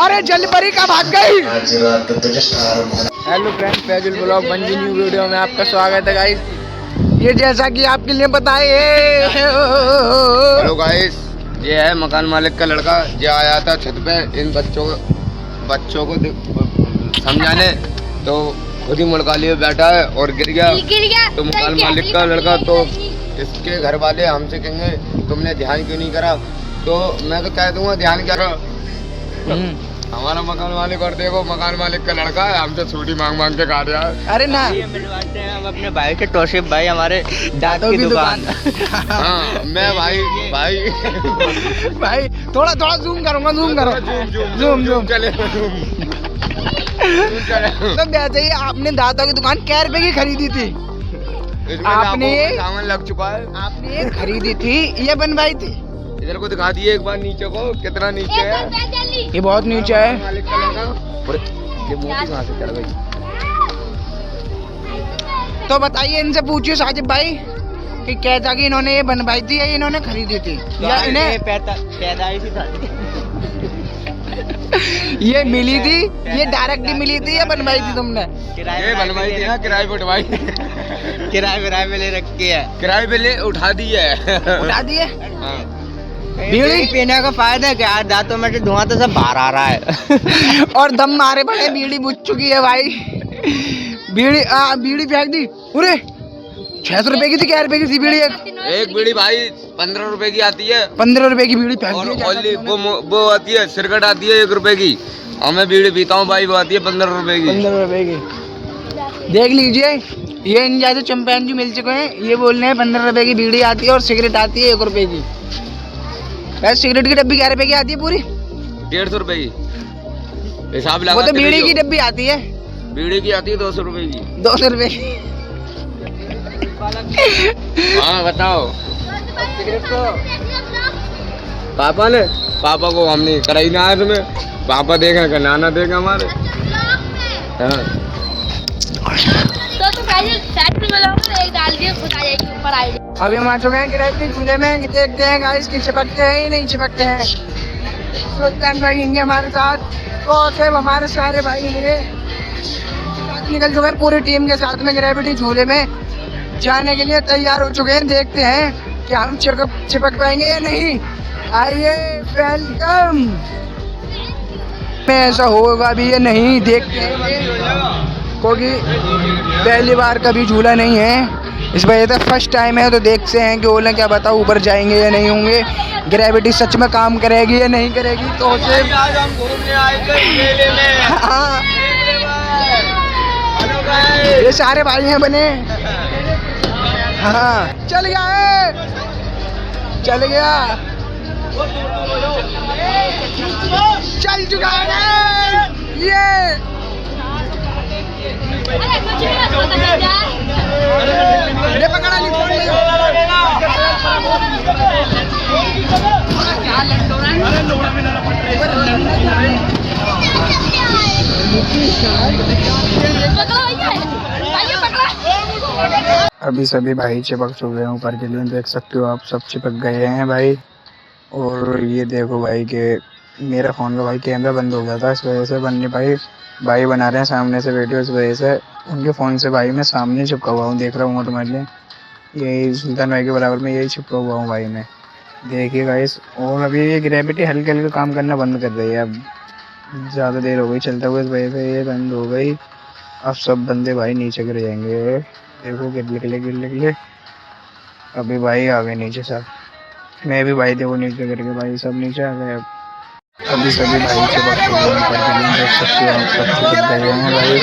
अरे जलपरी का भाग गई। Hello friend, Faizul blog bungee new video में आपका स्वागत है गाइस। ये जैसा कि आपके लिए बताए, हेलो गाइस, ये है मकान मालिक का लड़का जो आया था छत पे इन बच्चों को समझाने, तो खुद ही मुड़का लिए बैठा है और गिर गया। तो मकान मालिक का लड़का, तो इसके घर वाले हमसे कहेंगे तुमने ध्यान क्यों नहीं करा, तो मैं तो कह दूंगा ध्यान करो। हमारा मकान मालिक, और देखो मकान मालिक का लड़का है, हमसे छुट्टी मांग मांग के खा रहा है। अरे ना, ये मिलवाते हैं हम अपने भाई के तौसीफ भाई, हमारे दांतों की दुकान। हाँ, मैं भाई भाई थोड़ा जूम करूंगा, जूम चले तो वैसे ही आपने दांतों की दुकान कै रुपए की खरीदी थी? आपने सामान लग चुका है। आपने ये खरीदी थी, ये बनवाई थी? इधर को दिखा दिए एक बार नीचे को, कितना नीचे है। ये बहुत नीचे है। मालिक का लड़का, और ये मोती कहाँ से चढ़ गई? तो बताइए, इनसे पूछिए साजिब भाई कि कैसा कि इन्होंने ये बनवाई थी या इन्होंने खरीदी थी, या इन्हें पैदाइशी था। ये मिली थी, ये डायरेक्ट मिली थी या बनवाई थी तुमने? ये बनवाई थी ना, किराए पे उठवाई। किराए में ले रखी है, किराए पे ले उठा दी है। उठा दिए। हाँ। बीड़ी पीने का फायदा है क्या? दांतों में से धुआं तो सब बाहर आ रहा है। और दम मारे बड़े बीड़ी बुझ चुकी है भाई। बीड़ी फेंक दी। अरे 600 रुपए की थी, क्या रुपए की थी बीड़ी? एक बीड़ी भाई 15 रुपए की आती है। 15 रुपए की बीड़ी फेंक दी। और वो आती है, सिरकट आती है 1 रुपए की। और मैं बीड़ी पीता हूँ भाई, वो आती है 15 रुपए की। 15 रुपए की। देख लीजिए, ये इन जैसे चंपैन जी मिल चुके हैं, ये बोल रहे हैं 15 रुपए की बीड़ी आती है और सिगरेट आती है 1 रुपए की। वैसे सिगरेट की डब्बी क्या रुपए की आती है पूरी? 150 रुपए की हिसाब लगा। वो तो बीड़ी की डब्बी आती है। बीड़ी की आती है 200 रुपए की। 200 रुपए की। हाँ बताओ। पापा को हमने कराई ना है तुम्हें, पापा देखे का नाना देखे हमारे। हाँ। अभी हम आ चुके हैं किराए झूले में, देखते हैं गाइस कि चिपकते हैं ही नहीं चिपकते हैं। सुल्तान भाई होंगे हमारे साथ, तो सिर्फ हमारे सारे भाई होंगे। निकल चुके हैं पूरी टीम के साथ में ग्रेविटी झूले में जाने के लिए तैयार हो चुके हैं। देखते हैं कि हम चिपक पाएंगे या नहीं। आइए, वेलकम। में ऐसा होगा भी या नहीं, देखते हैं, क्योंकि पहली बार कभी झूला नहीं है, इस वजह से फर्स्ट टाइम है। तो देखते हैं कि ओला क्या बताओ, ऊपर जाएंगे या नहीं होंगे, ग्रेविटी सच में काम करेगी या नहीं करेगी। तो आज हम घूमने आए थे मेले में। हाँ, ये सारे भाई हैं बने। हाँ, चल गया चल चुका है ये। ले पकड़ा ली फोन में। अभी सभी भाई चिपक चुके हैं ऊपर के लिए, देख सकते हो आप, सब चिपक गए हैं भाई। और ये देखो भाई के मेरा फ़ोन का भाई कैमरा बंद हो गया था, इस वजह से बन नहीं पाई। भाई बना रहे हैं सामने से वीडियो, इस वजह से उनके फ़ोन से भाई मैं सामने चिपका हुआ हूँ, देख रहा हूँ तुम्हारे लिए। यही सुल्तान भाई के बराबर में यही चिपका हुआ हूँ भाई मैं, देखिए गाइस। और अभी ये ग्रेविटी हल्के हल्के काम करना बंद कर रही है, अब ज़्यादा देर हो गई चलते हुए, इस वजह से ये बंद हो गई। अब सब बंदे भाई नीचे गिर जाएंगे, देखो गिर निकले। अभी भाई आ गए नीचे सब, मैं भी भाई देखो नीचे गिर के भाई सब नीचे आ गए। अभी सभी भाई चिपक चुके हैं, देख सकते हो आप, सब चिपक गए हैं भाई।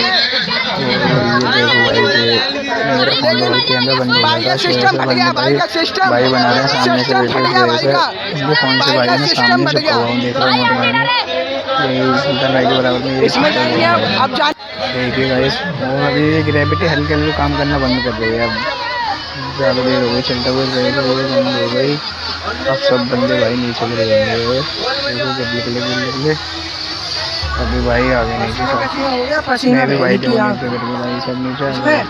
और ये देखो भाई मेरा फोन का भाई कैमरा बंद हो गया था, भाई बना रहे हैं सामने से वीडियो, इस वजह से उनके फ़ोन से भाई मैं सामने चिपका हुआ हूँ, देख रहा हूँ तुम्हारे लिए। यही सुल्तान भाई के बराबर में ये देखिए गाइस। और अभी ग्रेविटी हल्के हल्के काम करना बंद कर रही है, अब ज़्यादा देर हो गई चलते हुए, बंद हो गई। अब सब बंदे भाई नीचे गिर जाएंगे, देखो निकले। अभी भाई आ गए नीचे सब, मैं भी भाई देखो नीचे गिर गए भाई, सब नीचे आ गए।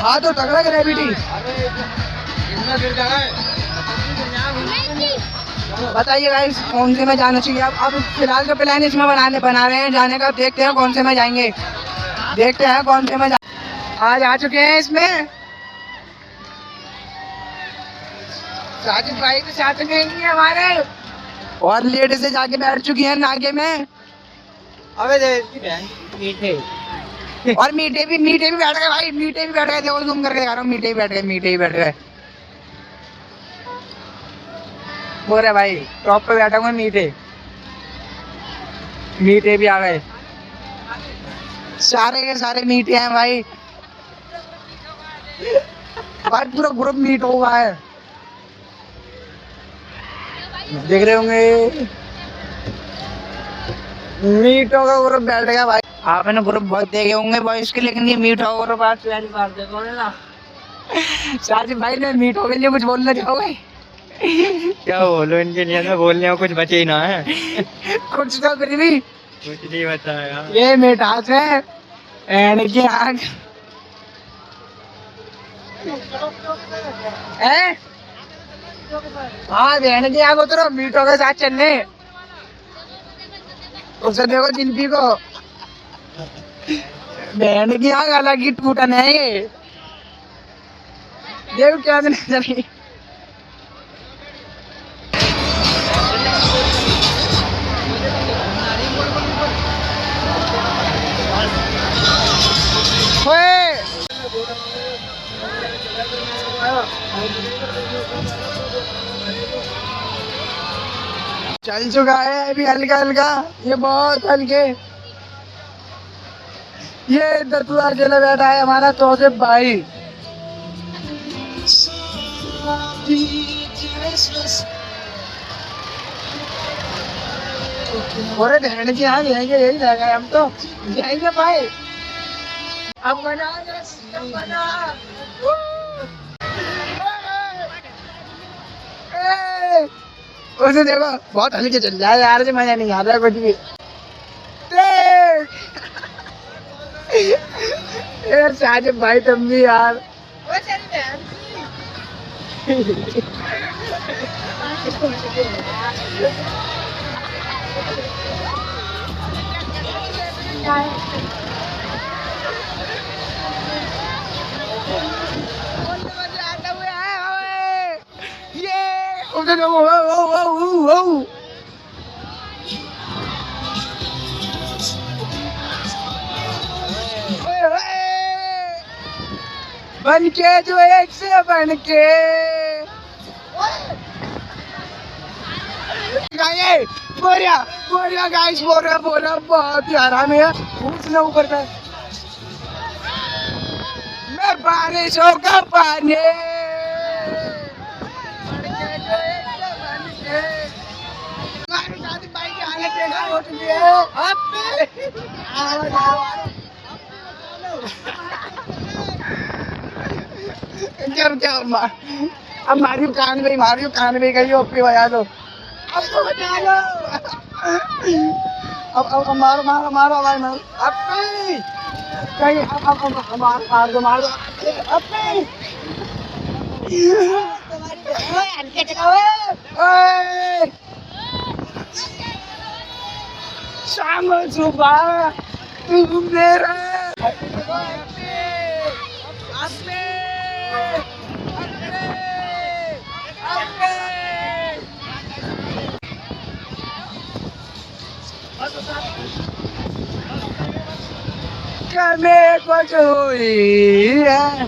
हाँ तो तगड़ा ग्रेविटी। बताइए गाइस कौन से में जाना चाहिए। अब फिलहाल तो प्लान इसमें बना रहे हैं जाने का। देखते हैं कौन से में जाएंगे, देखते हैं कौन से में आज आ चुके हैं इसमें। साजिद भाई के साथ में ही है हमारे, और लेट से जाके बैठ चुकी हैं नाके में। अबे मीठे और मीठे भी बैठ गए भाई, मीठे भी बैठ गए। देखो जूम करके दिखा रहा हूँ, मीठे भी बैठ गए। बोल रहे भाई टॉप पे बैठा हुआ मीठे भी आ गए। सारे के सारे मीठे हैं भाई, पूरा ग्रुप मीट हुआ है। देख रहे होंगे मीटों का ग्रुप बैठ गया भाई। आपने ग्रुप बहुत देखे होंगे बॉयज के, लेकिन ये मीठो का ग्रुप आज पहली बार देखो ना। साजिद भाई ने मीठो के लिए कुछ बोलना चाहोगे? क्या बोलो, इनके लिए तो बोलने को कुछ बचे ही ना है। कुछ तो फिर भी कुछ नहीं बताया। ये मिठास है एंड की आग है। हाँ बहन की आग उतरो मीठों के साथ चलने। उसे देखो जिंदगी को, बहन की आग अलग ही टूटन है ये। देखो क्या चली। चल चुका है अभी हल्का हल्का, ये बहुत हल्के। ये दतुआ अकेला बैठा है हमारा तौसिफ भाई। और ढहने की यहाँ जाएंगे, यही रहेगा हम तो जाएंगे भाई। अब बना उसे देखो बहुत हल्के चल रहा है यार, से मजा नहीं आ रहा कुछ भी। यार साजिद भाई तुम भी यार। बन के जो एक से बन के बोरिया गाइस, बोरिया बहुत प्यारा में पूछना ऊपर का मैं बारिशों का पानी। भाई की हालत देखा हो चुकी है। अब मारियो कान में गई हो बजा दो। अब तो बजा लो। अब मारो भाई मारो। अब कहीं अब मार दो। अब शाम सुबह तुम मेरा कमे कुछ हुई है।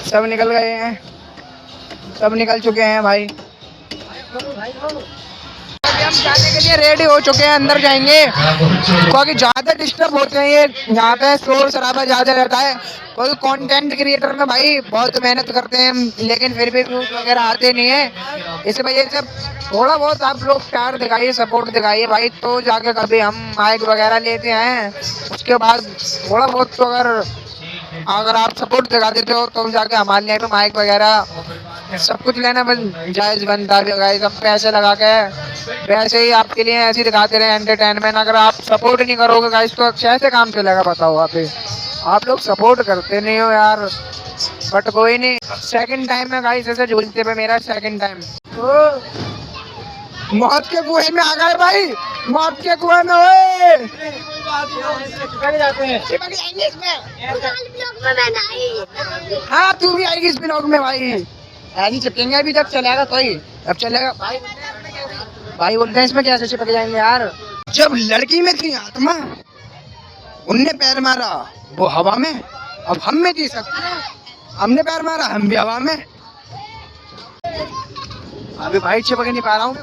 सब निकल गए हैं, सब निकल चुके हैं भाई। अभी हम जाने के लिए रेडी हो चुके हैं, अंदर जाएंगे क्योंकि ज़्यादा डिस्टर्ब होते हैं ये यहाँ पे, शोर शराबा ज़्यादा रहता है। कोई कंटेंट क्रिएटर में भाई बहुत मेहनत करते हैं लेकिन फिर भी व्यूज वगैरह आते नहीं है। इस वजह से थोड़ा बहुत आप लोग प्यार दिखाइए, सपोर्ट दिखाइए भाई, तो जाके कभी हम माइक वगैरह लेते हैं। उसके बाद थोड़ा बहुत तो अगर अगर आप सपोर्ट दिखा देते हो तो जाके हमारे लिए माइक वगैरह सब कुछ लेना जायज बनता है गाइस। हम पैसे लगा के वैसे ही आपके लिए ऐसे ही दिखाते रहे एंटरटेनमेंट। अगर आप सपोर्ट नहीं करोगे गाइस तो कैसे काम चलेगा बताओ आप लोग सपोर्ट करते नहीं हो यार। बट कोई नहीं, सेकंड टाइम में गाइस ऐसे झूलते पे मेरा सेकंड टाइम। मौत के कुएं में आ गए भाई, मौत के कुएं में ओए। चिपक जाएंगे इसमें। हाँ तू भी आएगी इस ब्लॉग में भाई, ऐसी चिपकेंगे अभी तक चलेगा तो ही अब चलेगा भाई बोलते हैं इसमें कैसे चिपक जाएंगे यार। जब लड़की में थी आत्मा उनने पैर मारा वो हवा में, अब हम में थी सकती, हमने पैर मारा हम भी हवा में। अभी भाई चिपक नहीं पा रहा हूँ।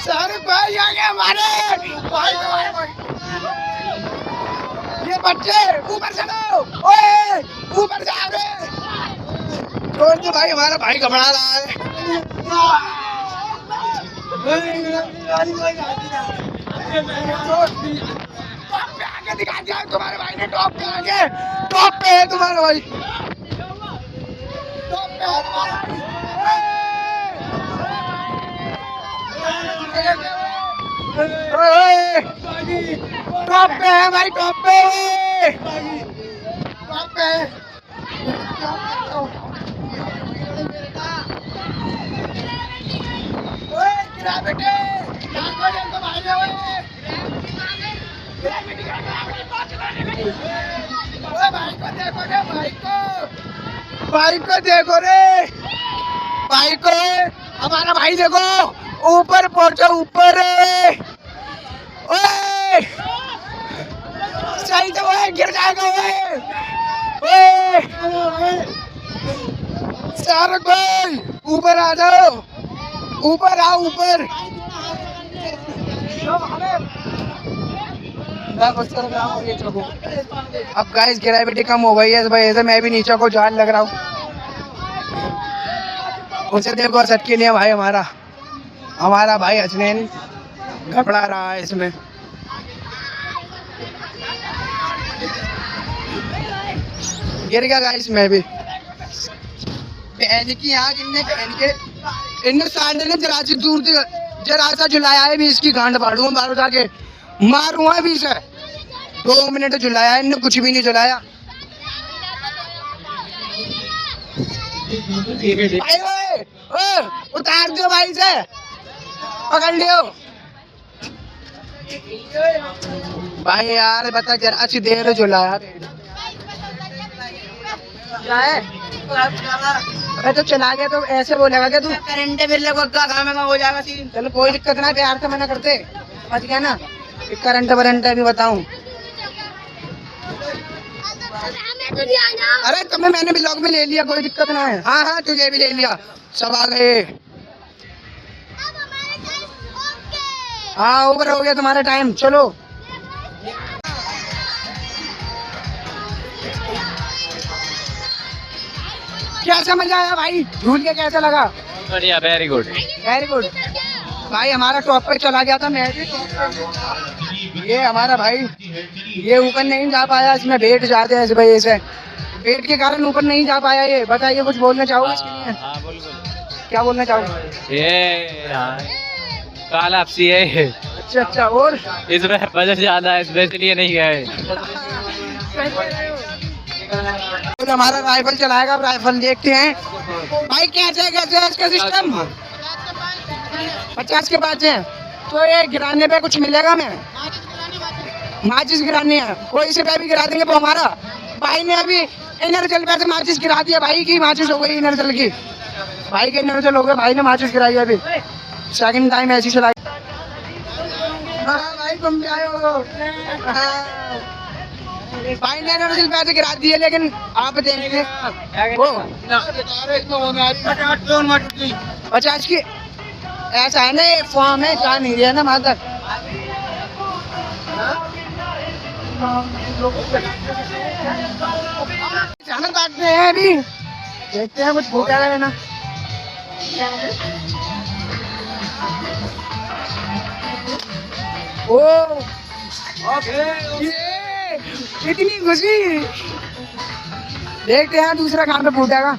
सारे भाई आ गए हमारे भाई, ये बच्चे ऊपर चलो, ओए ऊपर जा रहे छोड़ दो भाई, हमारा भाई घबरा रहा है। आगे दिखा दिया तुम्हारे भाई ने, टॉप पे आगे, टॉप पे है तुम्हारा भाई, टॉप पे है तुम्हारा भाई। टॉप पे है भाई, टॉप पे, टॉप पे। गिरा बेटे, भाई को देखो रे, भाई को, हमारा भाई देखो ऊपर पहुंचो, ऊपर ओए सही तो ओए गिर जाएगा ओए सारा कोई ऊपर आ जाओ, ऊपर आओ ऊपर। अब गाइस ग्रेविटी कम हो गई है भाई, ऐसे मैं भी नीचे को जान लग रहा हूँ। उसे देखो सटकी नहीं है भाई, हमारा भाई हसनैन घबरा रहा है इसमें। गिर गया गाइस मैं भी। पहन की आँख इनने पहन के इनने सांडे ने जरा सा झुलाया है भी, इसकी गांड फाड़ूंगा बार जाके मारूंगा भी इसे। 2 मिनट झुलाया इनने, कुछ भी नहीं झुलाया भाई। ओए उतार दो भाई से, पकड़ लियो भाई यार, बता जरा सी देर झुलाया अरे तो चला गया तो ऐसे बोलेगा क्या तू, करंट बिल हो जाएगा सीन। चलो कोई दिक्कत ना, प्यार से मना करते समझ गया ना, करंट वरंट भी बताऊं। अरे तुम्हें मैंने ब्लॉग में ले लिया, कोई दिक्कत ना है। हाँ हाँ तुझे भी ले लिया, सब आ गए। हाँ ओवर हो गया तुम्हारा टाइम, चलो। क्या समझ आया भाई, झूल के कैसा लगा? बढ़िया, वेरी गुड वेरी गुड भाई। हमारा टॉप पे चला गया था, मैं भी। ये हमारा भाई ये ऊपर नहीं जा पाया, इसमें वेट ज्यादा है इस वजह से, वेट के कारण ऊपर नहीं जा पाया। ये बताइए कुछ बोलना चाहोगे इसके लिए? क्या बोलना चाहोगे? ये काल आपसी है। अच्छा और इसमें बजट ज्यादा है इसलिए नहीं गए। तो हमारा राइफल चलाएगा, राइफल देखते हैं भाई कैसे है इसका सिस्टम। 50 के 5 है तो ये गिराने पे कुछ मिलेगा? मैं माचिस गिरानी है, कोई से भी गिरा देंगे। तो हमारा भाई ने अभी इनर जल पे से माचिस गिरा दिया, भाई की माचिस हो गई इनर जल की, भाई के इनर जल हो गए, भाई ने माचिस गिराई अभी। सेकंड टाइम ऐसी चलाई। हाँ भाई तुम भी आए हो। भाई ने इनर जल पे से गिरा दिए, लेकिन आप देखेंगे वो 50 की ऐसा है ना, एक फॉर्म है, जा नहीं रहा ना वहां तक। जाना काटते हैं अभी, देखते हैं कुछ भूखा है ना। ओ ये इतनी खुशी, देखते हैं दूसरा कहाँ पे फूटेगा।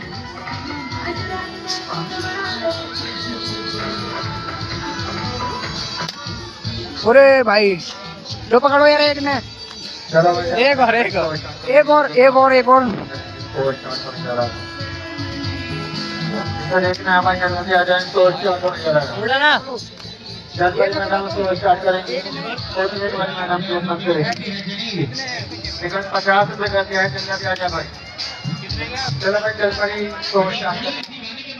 अरे भाई लो पकड़ो यार, एक ने, एक और एक और एक और एक और एक और। उड़ा ना लेकिन 50 रुपए का दिया है, चंदा भी आ जा भाई। चलो भाई चल पड़ी तो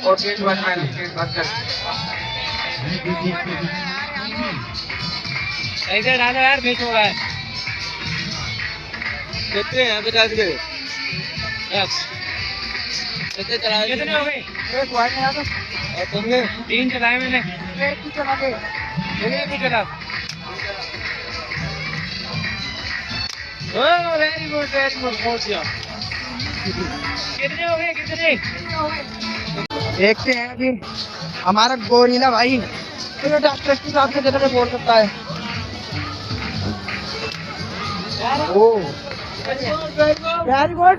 और गेट बंद कर, गेट बंद कर। ऐसे ना यार, बीच हो रहा है। कितने हैं 50 के? यस। कितने चलाए? कितने हो गए? एक हुआ है यहाँ तो। और तुमने 3 चलाए मैंने। एक ही चला के। एक ही चला। ओह वेरी गुड बहुत किया। कितने हो गए? कितने? देखते हैं अभी हमारा गोरिल्ला भाई तो डॉक्टर के साथ में जगह बोल सकता है। ओ वेरी गुड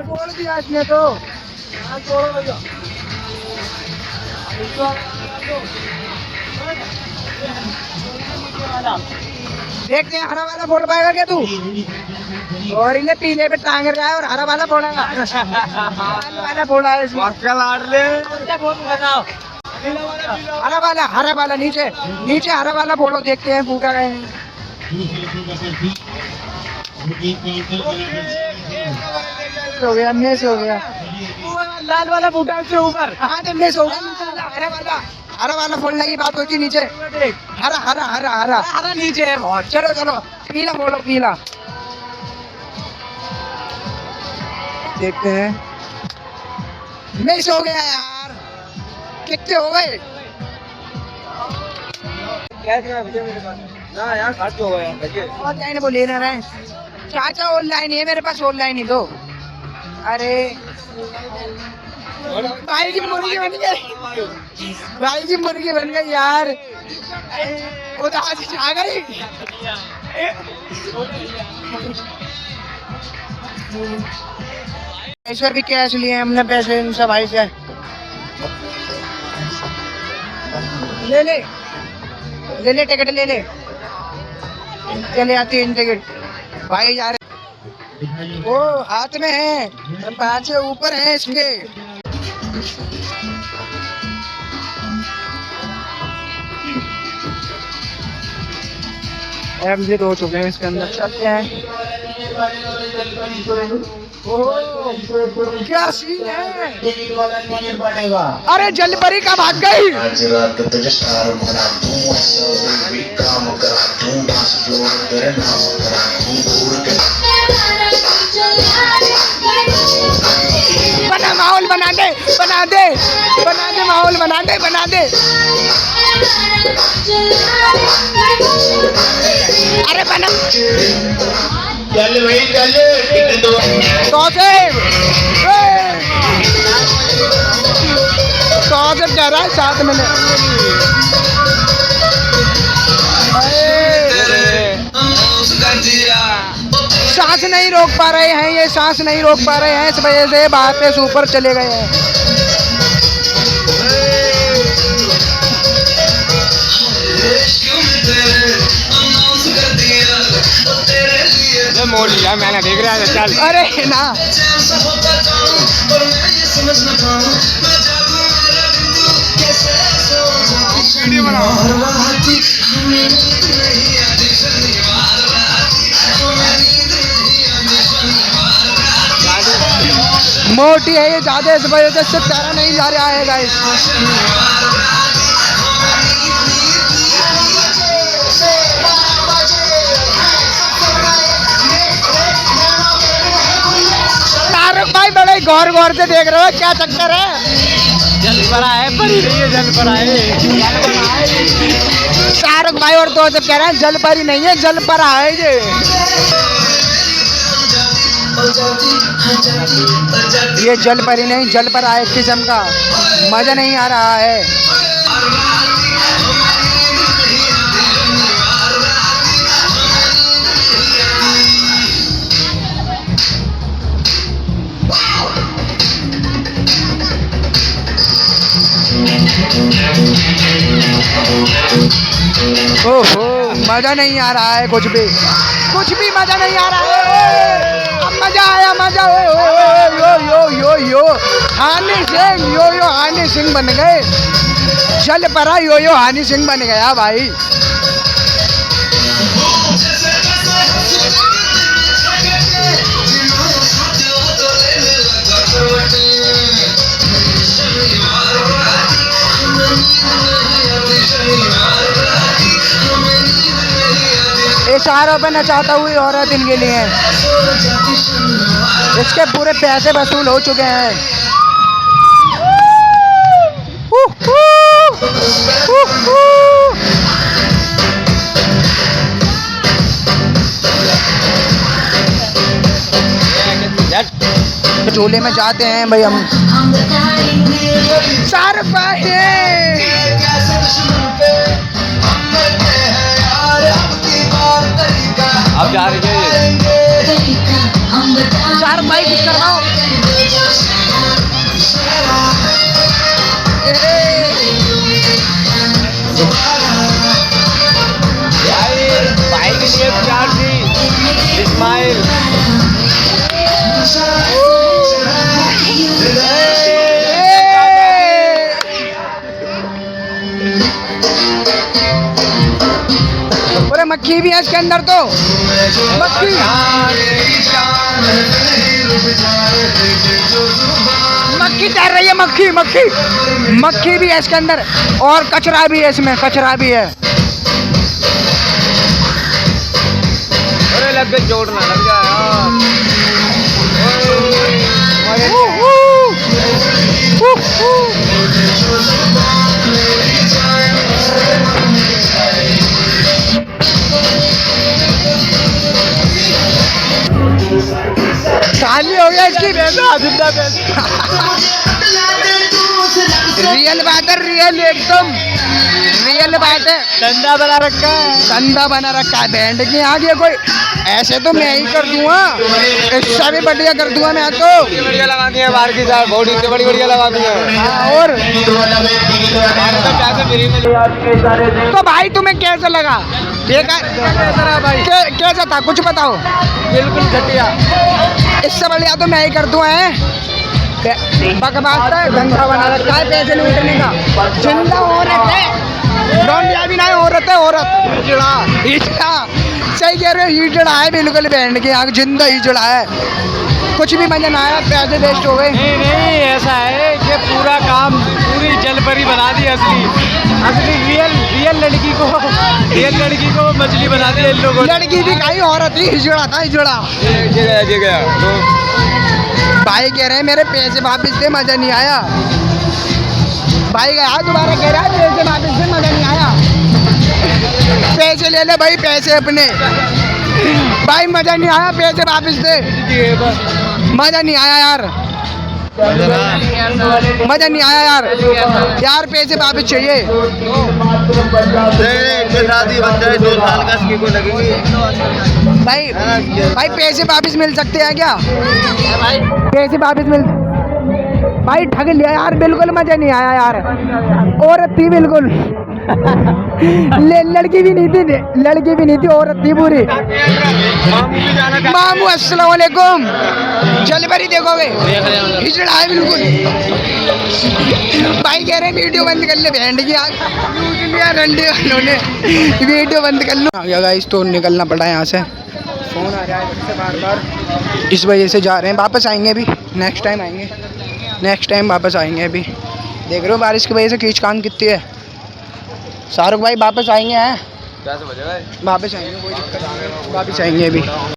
बोल दिया इसने तो। देखते हैं हरा वाला बोल पाएगा क्या तू? और इन्हें पीले पे टांग रहा है और हरा वाला बोलेगा। वाला बोला है हरा वाला नीचे नीचे हरा वाला बोलो, देखते हैं फूका गए हैं। हो गया मिस हो गया, लाल वाला फूटा उससे ऊपर। हाँ तो मिस हो गया, हरा वाला फोड़ने की बात होती नीचे। हरा हरा हरा हरा हरा नीचे है बहुत। चलो चलो पीला बोलो, पीला देखते हैं। मिस हो गया यार, कितने हो गए? ना यार खर्च हो गया। ऑनलाइन वो लेना रहे चाचा, ऑनलाइन है मेरे पास, ऑनलाइन ही दो। अरे भाई की मुर्गी बन गई, भाई की मुर्गी बन गई यार। वो तो आज आ गई। ईश्वर भी कैश लिए हमने पैसे इनसे भाई से। ले ले ले ले टिकट ले ले, चले आती है टिकट भाई जा रहे। वो हाथ में है, पाँच ऊपर है इसके। एग्जिट हो चुके हैं इसके अंदर, चलते हैं। क्या सीन है? अरे जलपरी का भाग गई। बना माहौल बना दे बना दे बना दे माहौल बना दे बना दे। अरे बना चल भाई चल कह रहा है 7 मिनट। सांस नहीं रोक पा रहे हैं, ये सांस नहीं रोक पा रहे हैं, इस वजह से बाहर पे ऊपर चले गए हैं। मोड़ लिया मैंने, देख रहा है चल। अरे ना वीडियो बनाओ। मोटी है ये ज्यादा, इस वजह से तैरा नहीं जा रहा है गाइस। भाई बड़े गौर गौर से देख रहे हो, क्या चक्कर है? जल पर आए, परी नहीं है, जल पर आए। शाहरुख भाई और तो सब कह रहे हैं जल परी नहीं है, जल पर आए ये जल परी नहीं, जल पर आए किस्म का मजा नहीं आ रहा है। ओहो, मजा नहीं आ रहा है, कुछ भी मजा नहीं आ रहा है। अब मजा आया, मजा। यो हानी सिंह बन गए, जल परा यो हानी सिंह बन गया भाई। इशारों पे नचाता हुई औरत इनके लिए, इसके पूरे पैसे वसूल हो चुके हैं। झूले में जाते हैं भाई हम। शाहरुख भाई अब जा रही है। शाहरुख भाई कुछ करवाओ। भाई के लिए प्यार थी, इस्माइल। पूरे मक्खी भी है इसके अंदर, तो मक्खी तैर रही है, मक्खी भी है इसके अंदर, और कचरा भी है इसमें, कचरा भी है। अरे लग गए, जोड़ना लग जाए खाली हो गया इसकी रियल बात है, रियल एकदम रियल बात है। धंधा बना रखा है बैंड के आगे कोई ऐसे तो मैं ही कर दूंगा, इससे भी बढ़िया कर दूंगा मैं तो। बढ़िया लगा दिया बाहर की साइड, बॉडी से बड़ी बढ़िया लगा दिया। हाँ, और तो भाई तुम्हें कैसा लगा? कैसा था, कुछ बताओ। बिल्कुल घटिया। इससे बढ़िया तो मैं ही कर दूंगा। बकवास है, धंधा बना रखा है पैसे लूटने का। जिंदा औरत है, डोंडिया भी नहीं, औरत है, औरत हिजड़ा। सही कह रहे हो, हिजड़ा है बिल्कुल बैंड के यहाँ, जिंदा हिजड़ा है। कुछ भी मजा ना आया, पैसे वेस्ट हो गए। नहीं, ऐसा है कि पूरा काम पूरी जलपरी बना दी। असली रियल लड़की को मछली बना दी इन लोगों ने। लड़की भी कहीं औरत ही, हिजड़ा था, हिजड़ा। भाई कह रहे हैं मेरे पैसे वापस दे, मजा नहीं आया। भाई गया दोबारा कह रहा है पैसे वापस दे, मजा नहीं आया। पैसे ले ले भाई, पैसे अपने। भाई मजा नहीं आया, पैसे वापस दे। मजा नहीं आया यार, मजा नहीं आया यार, पैसे वापस चाहिए। भाई पैसे वापस मिल सकते हैं क्या? पैसे वापस मिल, भाई ठग लिया यार, बिल्कुल मजा नहीं आया यार। औरत थी बिल्कुल, लड़की भी नहीं थी, औरत थी पूरी। मामू अस्सलाम वालेकुम, जलपरी देखोगे, हिजड़ा है बिल्कुल। भाई कह रहे हैं वीडियो बंद कर ले, बैंड की आग रंडे वालों ने वीडियो बंद कर लो। आगे गाइस तो निकलना पड़ा यहाँ से, फोन आ रहा है मुझसे बार, इस वजह से जा रहे हैं। वापस आएंगे अभी, नेक्स्ट टाइम वापस आएंगे। अभी देख रहे हो बारिश की वजह से खींचकान कितनी है। शाहरुख भाई वापस आएंगे हैं, वापस आएंगे, कोई दिक्कत नहीं है, वापस आएंगे अभी।